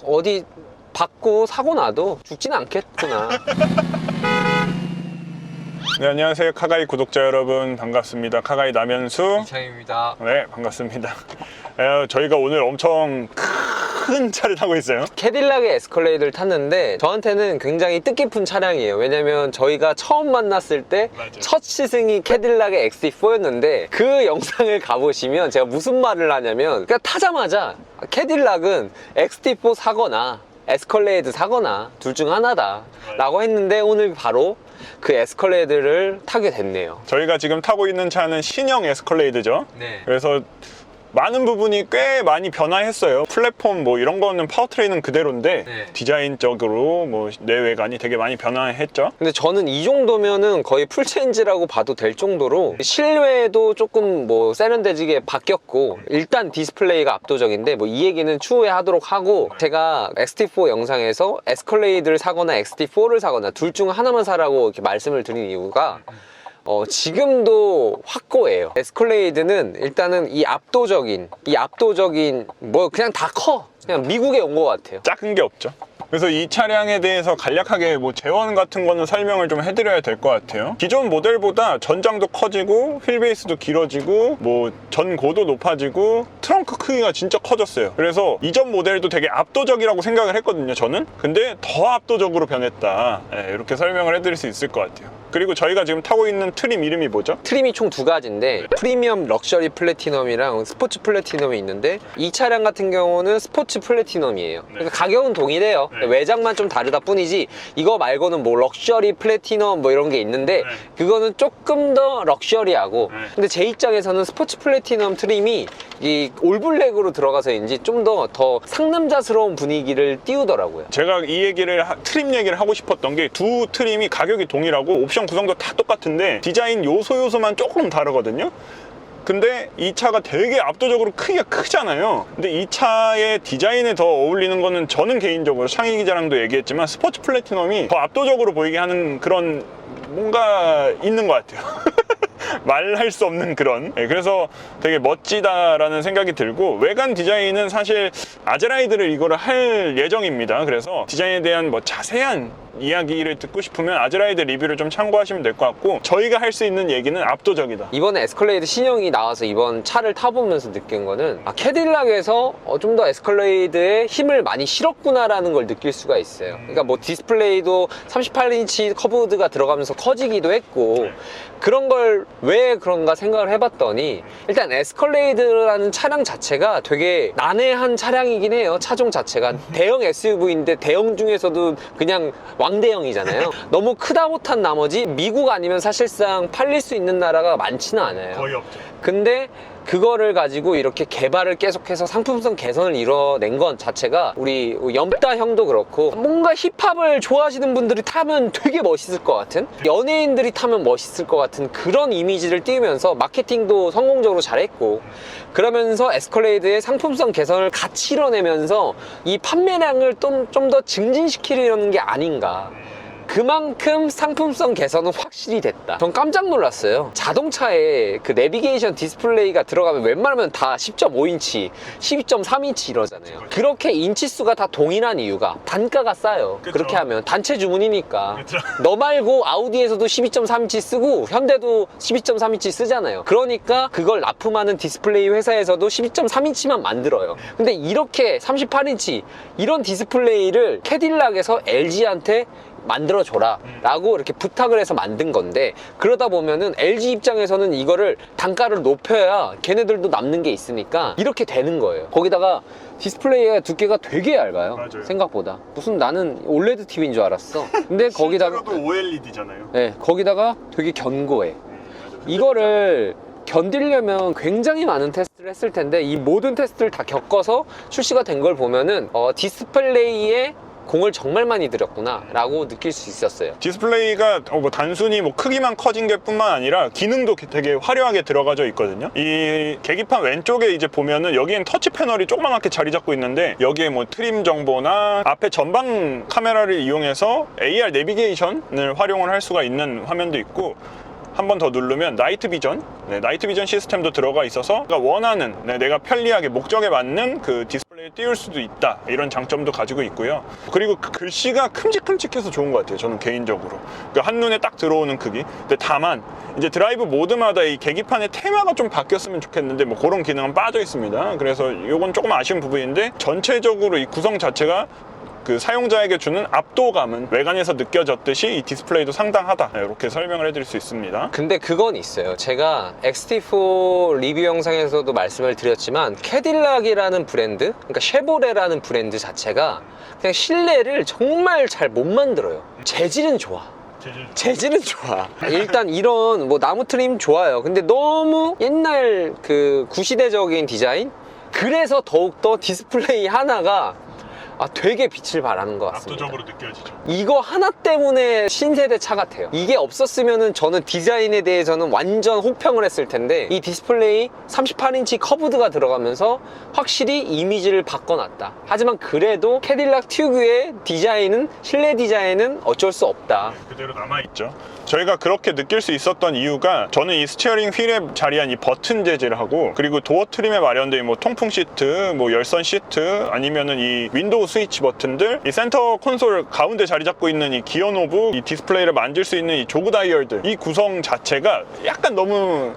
어디 받고 사고 나도 죽진 않겠구나. 네, 안녕하세요. 카가이 구독자 여러분, 반갑습니다. 카가이 남현수 이창입니다. 네, 반갑습니다. 저희가 오늘 엄청 큰 차를 타고 있어요. 캐딜락의 에스컬레이드를 탔는데 저한테는 굉장히 뜻깊은 차량이에요. 왜냐면 저희가 처음 만났을 때 첫 시승이 캐딜락의 XT4였는데 그 영상을 가보시면 제가 무슨 말을 하냐면 그냥 타자마자 캐딜락은 XT4 사거나 에스컬레이드 사거나 둘 중 하나다 라고 했는데 오늘 바로 그 에스컬레이드를 타게 됐네요. 저희가 지금 타고 있는 차는 신형 에스컬레이드죠. 네. 그래서 많은 부분이 꽤 많이 변화했어요. 플랫폼 뭐 이런 거는 파워트레인은 그대로인데 네. 디자인적으로 뭐 내외관이 되게 많이 변화했죠. 근데 저는 이 정도면은 거의 풀체인지라고 봐도 될 정도로 실외도 조금 뭐 세련되지게 바뀌었고 일단 디스플레이가 압도적인데 뭐 이 얘기는 추후에 하도록 하고 제가 XT4 영상에서 에스컬레이드를 사거나 XT4를 사거나 둘 중 하나만 사라고 이렇게 말씀을 드린 이유가 지금도 확고해요. 에스컬레이드는 일단은 이 압도적인 뭐 그냥 다 커. 그냥 미국에 온 것 같아요. 작은 게 없죠. 그래서 이 차량에 대해서 간략하게 뭐 재원 같은 거는 설명을 좀 해드려야 될 것 같아요. 기존 모델보다 전장도 커지고 휠베이스도 길어지고 뭐 전고도 높아지고 트렁크 크기가 진짜 커졌어요. 그래서 이전 모델도 되게 압도적이라고 생각을 했거든요, 저는. 근데 더 압도적으로 변했다, 이렇게 설명을 해드릴 수 있을 것 같아요. 그리고 저희가 지금 타고 있는 트림 이름이 뭐죠? 트림이 총 두 가지인데 프리미엄 럭셔리 플래티넘이랑 스포츠 플래티넘이 있는데 이 차량 같은 경우는 스포츠 플래티넘이에요. 그러니까 가격은 동일해요. 외장만 좀 다르다 뿐이지 이거 말고는 뭐 럭셔리 플래티넘 뭐 이런 게 있는데 그거는 조금 더 럭셔리하고 근데 제 입장에서는 스포츠 플래티넘 트림이 이 올블랙으로 들어가서인지 좀 더 상남자스러운 분위기를 띄우더라고요. 제가 이 얘기를 트림 얘기를 하고 싶었던 게 두 트림이 가격이 동일하고 옵션 구성도 다 똑같은데 디자인 요소만 조금 다르거든요. 근데 이 차가 되게 압도적으로 크기가 크잖아요. 근데 이 차의 디자인에 더 어울리는 거는 저는 개인적으로 창희 기자랑도 얘기했지만 스포츠 플래티넘이 더 압도적으로 보이게 하는 그런 뭔가 있는 것 같아요. 말할 수 없는 그런. 그래서 되게 멋지다라는 생각이 들고 외관 디자인은 사실 아제라이드를 이거를 할 예정입니다. 그래서 디자인에 대한 뭐 자세한 이야기를 듣고 싶으면 아제라이드 리뷰를 좀 참고하시면 될 것 같고 저희가 할 수 있는 얘기는 압도적이다. 이번에 에스컬레이드 신형이 나와서 이번 차를 타보면서 느낀 거는 캐딜락에서 좀 더 에스컬레이드에 힘을 많이 실었구나라는 걸 느낄 수가 있어요. 그러니까 뭐 디스플레이도 38인치 커브드가 들어가면서 커지기도 했고 그런 걸 왜 그런가 생각을 해봤더니 일단 에스컬레이드라는 차량 자체가 되게 난해한 차량이긴 해요. 차종 자체가 대형 SUV인데 대형 중에서도 그냥 왕대형이잖아요. 너무 크다 못한 나머지 미국 아니면 사실상 팔릴 수 있는 나라가 많지는 않아요. 거의 없죠. 근데 그거를 가지고 이렇게 개발을 계속해서 상품성 개선을 이뤄낸 건 자체가 우리 염따 형도 그렇고 뭔가 힙합을 좋아하시는 분들이 타면 되게 멋있을 것 같은 연예인들이 타면 멋있을 것 같은 그런 이미지를 띄우면서 마케팅도 성공적으로 잘했고 그러면서 에스컬레이드의 상품성 개선을 같이 이뤄내면서 이 판매량을 좀 더 증진시키려는 게 아닌가. 그만큼 상품성 개선은 확실히 됐다. 전 깜짝 놀랐어요. 자동차에 그 내비게이션 디스플레이가 들어가면 웬만하면 다 10.5인치, 12.3인치 이러잖아요. 그렇게 인치수가 다 동일한 이유가 단가가 싸요. 그쵸. 그렇게 하면 단체 주문이니까. 그쵸. 너 말고 아우디에서도 12.3인치 쓰고 현대도 12.3인치 쓰잖아요. 그러니까 그걸 납품하는 디스플레이 회사에서도 12.3인치만 만들어요. 근데 이렇게 38인치 이런 디스플레이를 캐딜락에서 LG한테 만들어줘라 라고 이렇게 부탁을 해서 만든 건데 그러다 보면은 LG 입장에서는 이거를 단가를 높여야 걔네들도 남는 게 있으니까 이렇게 되는 거예요. 거기다가 디스플레이가 두께가 되게 얇아요. 맞아요. 생각보다 무슨 나는 올레드 TV인 줄 알았어. 근데 거기다가 OLED잖아요. 네, 거기다가 되게 견고해. 이거를 견디려면 굉장히 많은 테스트를 했을 텐데 이 모든 테스트를 다 겪어서 출시가 된 걸 보면은 디스플레이에 공을 정말 많이 들였구나 라고 느낄 수 있었어요. 디스플레이가 뭐 단순히 뭐 크기만 커진 게 뿐만 아니라 기능도 되게 화려하게 들어가져 있거든요. 이 계기판 왼쪽에 이제 보면은 여기엔 터치 패널이 조그맣게 자리 잡고 있는데 여기에 뭐 트림 정보나 앞에 전방 카메라를 이용해서 AR 내비게이션을 활용을 할 수가 있는 화면도 있고 한 번 더 누르면 나이트 비전, 나이트 비전 시스템도 들어가 있어서 원하는 내가 편리하게 목적에 맞는 그 디스플레이 띄울 수도 있다, 이런 장점도 가지고 있고요. 그리고 그 글씨가 큼직큼직해서 좋은 것 같아요, 저는 개인적으로. 그 한눈에 딱 들어오는 크기. 근데 다만 이제 드라이브 모드마다 이 계기판의 테마가 좀 바뀌었으면 좋겠는데 뭐 그런 기능은 빠져 있습니다. 그래서 이건 조금 아쉬운 부분인데, 전체적으로 이 구성 자체가 그 사용자에게 주는 압도감은 외관에서 느껴졌듯이 이 디스플레이도 상당하다, 이렇게 설명을 해드릴 수 있습니다. 근데 그건 있어요. 제가 XT4 리뷰 영상에서도 말씀을 드렸지만 캐딜락이라는 브랜드, 그러니까 쉐보레라는 브랜드 자체가 그냥 실내를 정말 잘 못 만들어요. 재질은 좋아. 재질은 좋아. 일단 이런 뭐 나무 트림 좋아요. 근데 너무 옛날 그 구시대적인 디자인? 그래서 더욱더 디스플레이 하나가 되게 빛을 발하는 것 같습니다. 압도적으로 느껴지죠. 이거 하나 때문에 신세대 차 같아요. 이게 없었으면은 저는 디자인에 대해서는 완전 혹평을 했을 텐데, 이 디스플레이 38인치 커브드가 들어가면서 확실히 이미지를 바꿔놨다. 하지만 그래도 캐딜락 특유의 디자인은, 실내 디자인은 어쩔 수 없다. 그대로 남아있죠. 저희가 그렇게 느낄 수 있었던 이유가, 저는 이 스티어링 휠에 자리한 이 버튼 재질하고, 그리고 도어 트림에 마련된 뭐 통풍 시트, 뭐 열선 시트, 아니면은 이 윈도우 스위치 버튼들, 이 센터 콘솔 가운데 자리 잡고 있는 이 기어 노브, 이 디스플레이를 만질 수 있는 이 조그 다이얼들, 이 구성 자체가 약간 너무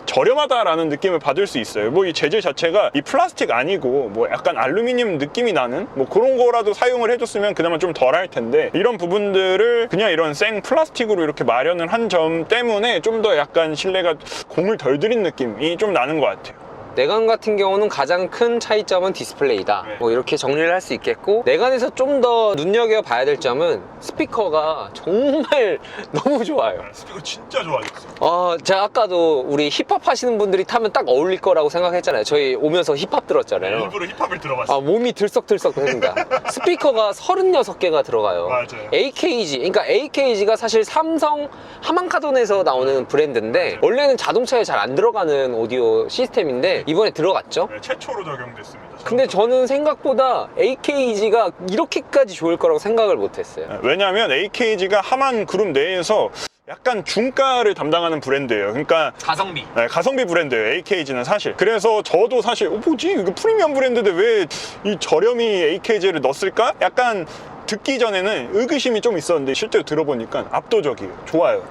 저렴하다라는 느낌을 받을 수 있어요. 뭐 이 재질 자체가 이 플라스틱 아니고 뭐 약간 알루미늄 느낌이 나는 뭐 그런 거라도 사용을 해줬으면 그나마 좀 덜 할 텐데, 이런 부분들을 그냥 이런 생 플라스틱으로 이렇게 마련을 한 점 때문에 좀 더 약간 실내가 공을 덜 들인 느낌이 좀 나는 것 같아요. 내관 같은 경우는 가장 큰 차이점은 디스플레이다. 뭐 이렇게 정리를 할 수 있겠고, 내관에서 좀 더 눈여겨봐야 될 점은 스피커가 정말 너무 좋아요. 스피커 진짜 좋아졌어요. 제가 아까도 우리 힙합 하시는 분들이 타면 딱 어울릴 거라고 생각했잖아요. 저희 오면서 힙합 들었잖아요. 일부러 힙합을 들어봤어요. 몸이 들썩들썩합니다. 스피커가 36개가 들어가요. 맞아요. AKG, 그러니까 AKG가 사실 삼성 하만카돈에서 나오는 브랜드인데, 원래는 자동차에 잘 안 들어가는 오디오 시스템인데 이번에 들어갔죠. 네, 최초로 적용됐습니다. 근데 저는 생각보다 AKG가 이렇게까지 좋을 거라고 생각을 못했어요. 왜냐하면 AKG가 하만 그룹 내에서 약간 중가를 담당하는 브랜드예요. 그러니까 가성비. 네, 가성비 브랜드예요, AKG는 사실. 그래서 저도 사실 뭐지? 이거 프리미엄 브랜드인데 왜 이 저렴이 AKG를 넣었을까? 약간 듣기 전에는 의구심이 좀 있었는데 실제로 들어보니까 압도적이에요. 좋아요.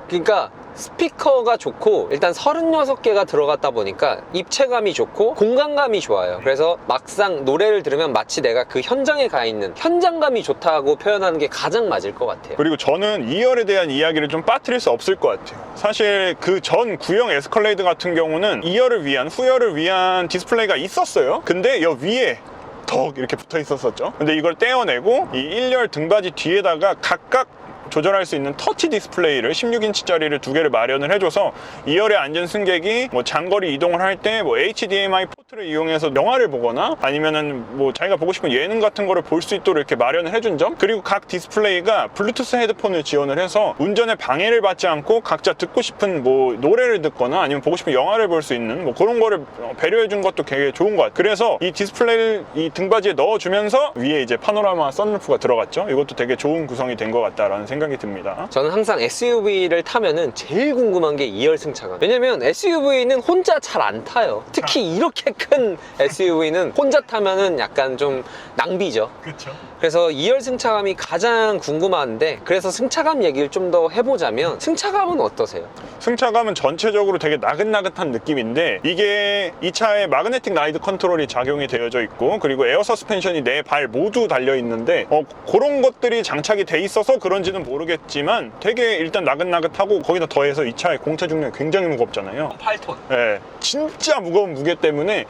그러니까 스피커가 좋고, 일단 36개가 들어갔다 보니까 입체감이 좋고 공간감이 좋아요. 그래서 막상 노래를 들으면 마치 내가 그 현장에 가 있는, 현장감이 좋다고 표현하는 게 가장 맞을 것 같아요. 그리고 저는 2열에 대한 이야기를 좀 빠뜨릴 수 없을 것 같아요. 사실 그 전 구형 에스컬레이드 같은 경우는 2열을 위한, 후열을 위한 디스플레이가 있었어요. 근데 여 위에 덕 이렇게 붙어 있었었죠. 근데 이걸 떼어내고 이 1열 등받이 뒤에다가 각각 조절할 수 있는 터치 디스플레이를 16인치짜리를 2개를 마련을 해줘서 2열에 앉은 승객이 뭐 장거리 이동을 할 때 뭐 HDMI 포트를 이용해서 영화를 보거나 아니면은 뭐 자기가 보고 싶은 예능 같은 거를 볼 수 있도록 이렇게 마련을 해준 점, 그리고 각 디스플레이가 블루투스 헤드폰을 지원을 해서 운전에 방해를 받지 않고 각자 듣고 싶은 뭐 노래를 듣거나 아니면 보고 싶은 영화를 볼 수 있는 뭐 그런 거를 배려해 준 것도 되게 좋은 것 같아요. 그래서 이 디스플레이를 이 등받이에 넣어주면서 위에 이제 파노라마 선루프가 들어갔죠. 이것도 되게 좋은 구성이 된 것 같다라는 생각이 듭니다. 저는 항상 SUV를 타면은 제일 궁금한 게 2열 승차감. 왜냐면 SUV는 혼자 잘 안 타요. 특히 이렇게 큰 SUV는 혼자 타면은 약간 좀 낭비죠. 그렇죠. 그래서 2열 승차감이 가장 궁금한데, 그래서 승차감 얘기를 좀 더 해보자면, 승차감은 어떠세요? 승차감은 전체적으로 되게 나긋나긋한 느낌인데, 이게 이 차에 마그네틱 라이드 컨트롤이 작용이 되어져 있고, 그리고 에어 서스펜션이 네 발 모두 달려 있는데 그런 것들이 장착이 돼 있어서 그런지는 모르겠지만 되게 일단 나긋나긋하고, 거기다 더해서 이 차의 공차 중량이 굉장히 무겁잖아요. 8톤. 네, 진짜 무거운 무게 때문에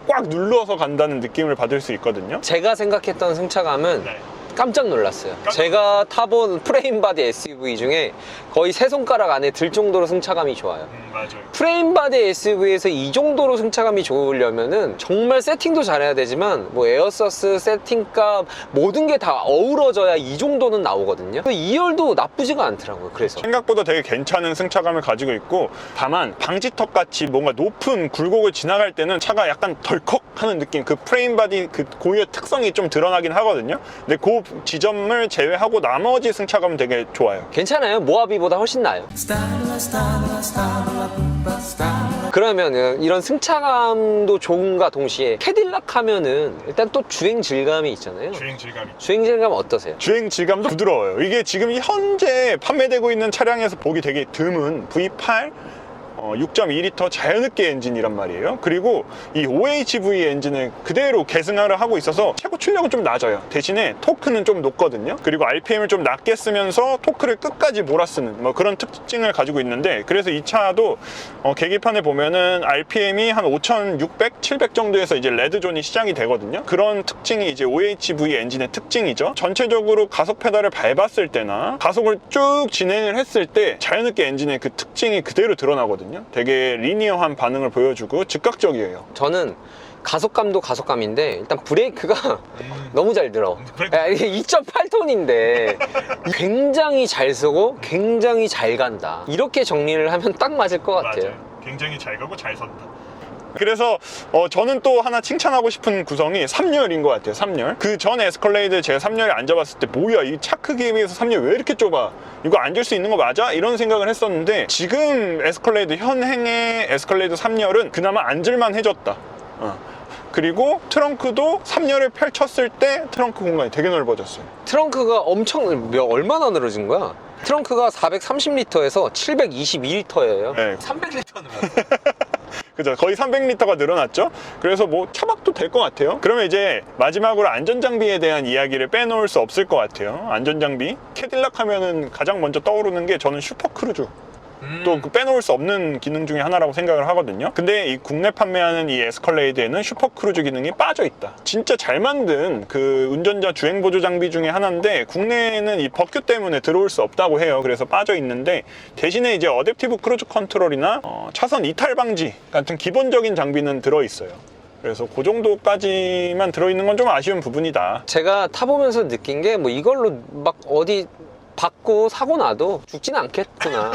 꽉꽉 눌러서 간다는 느낌을 받을 수 있거든요. 제가 생각했던 승차감은 깜짝 놀랐어요. 제가 타본 프레임 바디 SUV 중에 거의 세 손가락 안에 들 정도로 승차감이 좋아요. 맞아요. 프레임 바디 SUV에서 이 정도로 승차감이 좋으려면은 정말 세팅도 잘해야 되지만, 뭐 에어서스, 세팅값 모든 게 다 어우러져야 이 정도는 나오거든요. 2열도 나쁘지가 않더라고요. 그래서 생각보다 되게 괜찮은 승차감을 가지고 있고, 다만 방지턱 같이 뭔가 높은 굴곡을 지나갈 때는 차가 약간 덜컥 하는 느낌, 그 프레임 바디 그 고유의 특성이 좀 드러나긴 하거든요. 근데 그 지점을 제외하고 나머지 승차감은 되게 좋아요. 괜찮아요. 모하비보다 훨씬 나아요. 그러면은 이런 승차감도 좋은가 동시에 캐딜락 하면은 일단 또 주행 질감이 있잖아요. 주행 질감이. 주행 질감 어떠세요? 주행 질감도 부드러워요. 이게 지금 현재 판매되고 있는 차량에서 보기 되게 드문 V8 6.2L 자연흡기 엔진이란 말이에요. 그리고 이 OHV 엔진을 그대로 계승화를 하고 있어서 최고 출력은 좀 낮아요. 대신에 토크는 좀 높거든요. 그리고 RPM을 좀 낮게 쓰면서 토크를 끝까지 몰아쓰는 뭐 그런 특징을 가지고 있는데, 그래서 이 차도 계기판에 보면은 RPM이 한 5,600, 700 정도에서 이제 레드존이 시작이 되거든요. 그런 특징이 이제 OHV 엔진의 특징이죠. 전체적으로 가속 페달을 밟았을 때나 가속을 쭉 진행을 했을 때 자연흡기 엔진의 그 특징이 그대로 드러나거든요. 되게 리니어한 반응을 보여주고 즉각적이에요. 저는 가속감도 가속감인데 일단 브레이크가 너무 잘 들어. 이게 2.8톤인데 굉장히 잘 쓰고 굉장히 잘 간다. 이렇게 정리를 하면 딱 맞을 것 같아요. 맞아요. 굉장히 잘 가고 잘 선다. 그래서 저는 또 하나 칭찬하고 싶은 구성이 3열인 것 같아요. 3열. 그 전 에스컬레이드 제가 3열에 앉아봤을 때 뭐야 이 차 크기에 비해서 3열 왜 이렇게 좁아, 이거 앉을 수 있는 거 맞아? 이런 생각을 했었는데 지금 에스컬레이드 현행의 에스컬레이드 3열은 그나마 앉을만 해졌다. 그리고 트렁크도 3열을 펼쳤을 때 트렁크 공간이 되게 넓어졌어요. 트렁크가 얼마나 늘어진 거야? 트렁크가 430리터에서 722리터예요. 네. 300리터는 그죠? 거의 300리터가 늘어났죠? 그래서 뭐 차박도 될 것 같아요. 그러면 이제 마지막으로 안전장비에 대한 이야기를 빼놓을 수 없을 것 같아요. 안전장비. 캐딜락 하면은 가장 먼저 떠오르는 게 저는 슈퍼크루즈. 또 빼놓을 수 없는 기능 중에 하나라고 생각을 하거든요. 근데 이 국내 판매하는 이 에스컬레이드에는 슈퍼크루즈 기능이 빠져있다. 진짜 잘 만든 그 운전자 주행 보조 장비 중에 하나인데 국내에는 이 법규 때문에 들어올 수 없다고 해요. 그래서 빠져있는데 대신에 이제 어댑티브 크루즈 컨트롤이나 차선 이탈 방지 같은 기본적인 장비는 들어있어요. 그래서 그 정도까지만 들어있는 건 좀 아쉬운 부분이다. 제가 타보면서 느낀 게 뭐 이걸로 막 어디 받고 사고 나도 죽지는 않겠구나.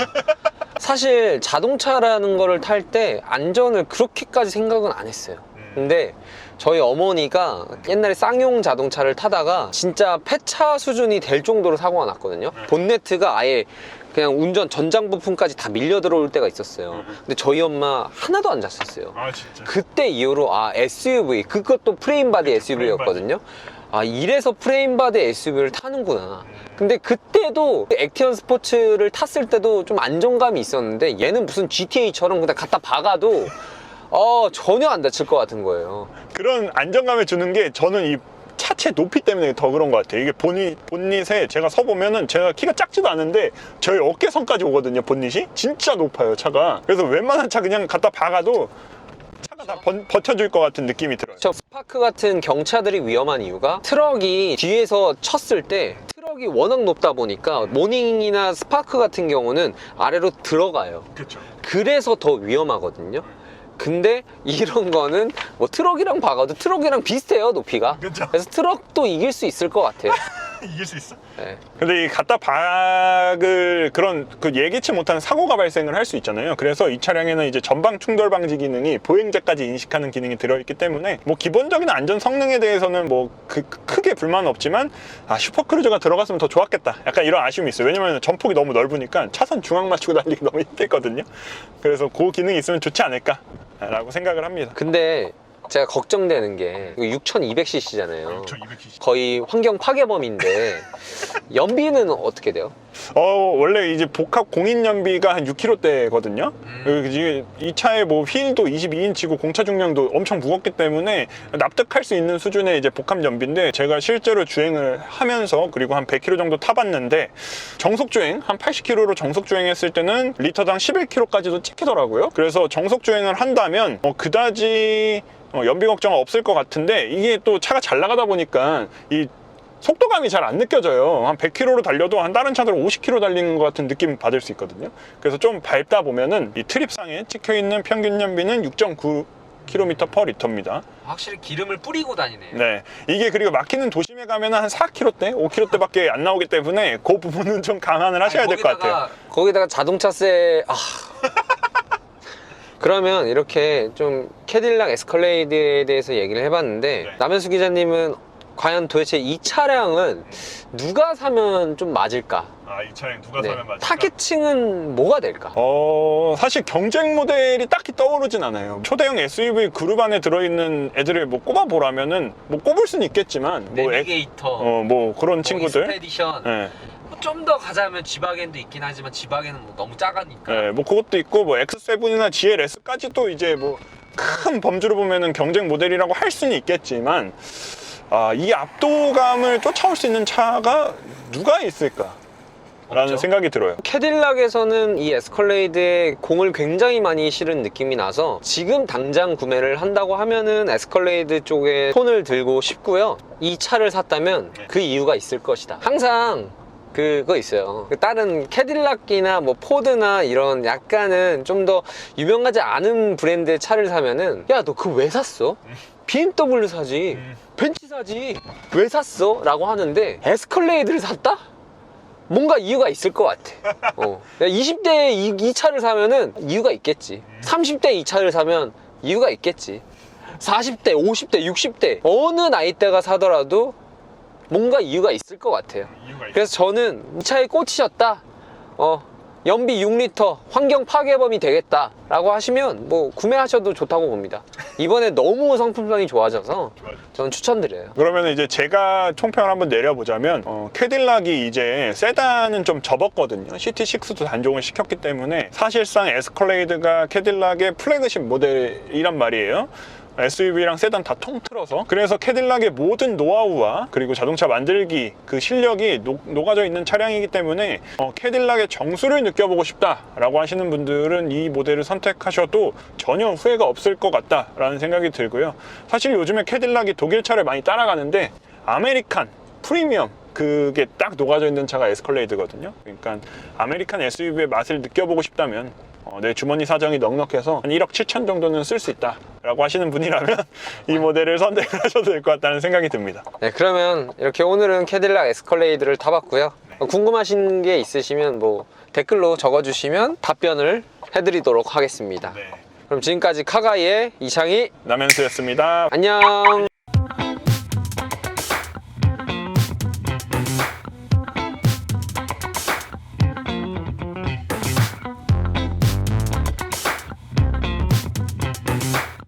사실 자동차라는 거를 탈 때 안전을 그렇게까지 생각은 안 했어요. 근데 저희 어머니가 옛날에 쌍용 자동차를 타다가 진짜 폐차 수준이 될 정도로 사고가 났거든요. 본네트가 아예 그냥 운전 전장 부품까지 다 밀려 들어올 때가 있었어요. 근데 저희 엄마 하나도 안 잤었어요. 아 진짜. 그때 이후로 SUV, 그것도 프레임바디 SUV였거든요. 이래서 프레임바디 SUV를 타는구나. 근데 그때도 액티언 스포츠를 탔을 때도 좀 안정감이 있었는데 얘는 무슨 GTA처럼 그냥 갖다 박아도 전혀 안 다칠 것 같은 거예요. 그런 안정감을 주는 게 저는 이 차체 높이 때문에 더 그런 것 같아요. 이게 본닛에 제가 서보면은 제가 키가 작지도 않은데 저희 어깨선까지 오거든요. 본닛이 진짜 높아요, 차가. 그래서 웬만한 차 그냥 갖다 박아도 차가 다 버텨줄 것 같은 느낌이 들어요. 저 스파크 같은 경차들이 위험한 이유가 트럭이 뒤에서 쳤을 때 트럭이 워낙 높다 보니까 모닝이나 스파크 같은 경우는 아래로 들어가요. 그렇죠. 그래서 더 위험하거든요. 근데 이런 거는 뭐 트럭이랑 박아도 트럭이랑 비슷해요, 높이가. 그쵸. 그래서 트럭도 이길 수 있을 것 같아요. 이길 수 있어? 네. 근데 이 갖다 박을 그런 그 예기치 못한 사고가 발생을 할 수 있잖아요. 그래서 이 차량에는 이제 전방 충돌 방지 기능이 보행자까지 인식하는 기능이 들어있기 때문에 뭐 기본적인 안전 성능에 대해서는 뭐 크게 불만은 없지만 슈퍼크루즈가 들어갔으면 더 좋았겠다. 약간 이런 아쉬움이 있어요. 왜냐면 전폭이 너무 넓으니까 차선 중앙 맞추고 달리기 너무 힘들거든요. 그래서 그 기능이 있으면 좋지 않을까라고 생각을 합니다. 근데 제가 걱정되는 게 6200cc잖아요. 6200cc. 거의 환경 파괴범인데 연비는 어떻게 돼요? 원래 이제 복합 공인 연비가 한 6kg대거든요. 이 차의 뭐 휠도 22인치고 공차 중량도 엄청 무겁기 때문에 납득할 수 있는 수준의 이제 복합 연비인데 제가 실제로 주행을 하면서 그리고 한 100km 정도 타봤는데 정속 주행 한 80km로 정속 주행했을 때는 리터당 11km까지도 찍히더라고요. 그래서 정속 주행을 한다면 그다지 연비 걱정은 없을 것 같은데 이게 또 차가 잘 나가다 보니까 이 속도감이 잘 안 느껴져요. 한 100km로 달려도 한 다른 차들은 50km 달리는 것 같은 느낌 받을 수 있거든요. 그래서 좀 밟다 보면은 이 트립상에 찍혀있는 평균 연비는 6.9km/L입니다. 확실히 기름을 뿌리고 다니네요. 네, 이게 그리고 막히는 도심에 가면 한 4km대, 5km대밖에 안 나오기 때문에 그 부분은 좀 감안을 하셔야 될 것 같아요. 거기다가 자동차세 그러면 이렇게 좀 캐딜락 에스컬레이드에 대해서 얘기를 해봤는데 네. 남현수 기자님은 과연 도대체 이 차량은 누가 사면 좀 맞을까? 아, 이 차량 누가 네. 사면 맞을까? 타겟층은 뭐가 될까? 사실 경쟁 모델이 딱히 떠오르진 않아요. 초대형 SUV 그룹 안에 들어있는 애들을 뭐 꼽아보라면은 뭐 꼽을 수는 있겠지만 뭐 내비게이터, 뭐 그런 친구들. 익스페디션, 예. 좀 더 가자면 지바겐도 있긴 하지만 지바겐은 뭐 너무 작으니까. 예, 뭐 그것도 있고 뭐 X7이나 GLS까지도 이제 뭐 큰 범주로 보면은 경쟁 모델이라고 할 수는 있겠지만 이 압도감을 쫓아올 수 있는 차가 누가 있을까? 라는 없죠. 생각이 들어요. 캐딜락에서는 이 에스컬레이드에 공을 굉장히 많이 실은 느낌이 나서 지금 당장 구매를 한다고 하면은 에스컬레이드 쪽에 손을 들고 싶고요. 이 차를 샀다면 그 이유가 있을 것이다. 항상 그거 있어요. 다른 캐딜락이나 뭐 포드나 이런 약간은 좀 더 유명하지 않은 브랜드의 차를 사면은 야, 너 그거 왜 샀어? BMW 사지, 벤츠 사지, 왜 샀어? 라고 하는데 에스컬레이드를 샀다? 뭔가 이유가 있을 것 같아. 20대에 이 차를 사면은 이유가 있겠지. 30대에 이 차를 사면 이유가 있겠지. 40대, 50대, 60대 어느 나이대가 사더라도 뭔가 이유가 있을 것 같아요. 그래서 저는 이 차에 꽂히셨다, 연비 6리터 환경 파괴범이 되겠다 라고 하시면 뭐 구매하셔도 좋다고 봅니다. 이번에 너무 상품성이 좋아져서 저는 추천드려요. 그러면 이제 제가 총평을 한번 내려보자면 캐딜락이 이제 세단은 좀 접었거든요. CT6도 단종을 시켰기 때문에 사실상 에스컬레이드가 캐딜락의 플래그십 모델이란 말이에요. SUV랑 세단 다 통틀어서. 그래서 캐딜락의 모든 노하우와 그리고 자동차 만들기 그 실력이 녹아져 있는 차량이기 때문에 캐딜락의 정수를 느껴보고 싶다라고 하시는 분들은 이 모델을 선택하셔도 전혀 후회가 없을 것 같다라는 생각이 들고요. 사실 요즘에 캐딜락이 독일 차를 많이 따라가는데 아메리칸, 프리미엄 그게 딱 녹아져 있는 차가 에스컬레이드거든요. 그러니까 아메리칸 SUV의 맛을 느껴보고 싶다면 내 주머니 사정이 넉넉해서 한 1억 7천 정도는 쓸 수 있다 라고 하시는 분이라면 이 모델을 선택을 하셔도 될 것 같다는 생각이 듭니다. 네, 그러면 이렇게 오늘은 캐딜락 에스컬레이드를 타봤고요. 궁금하신 게 있으시면 뭐 댓글로 적어주시면 답변을 해드리도록 하겠습니다. 그럼 지금까지 카가이의 이창희 남현수였습니다. 안녕.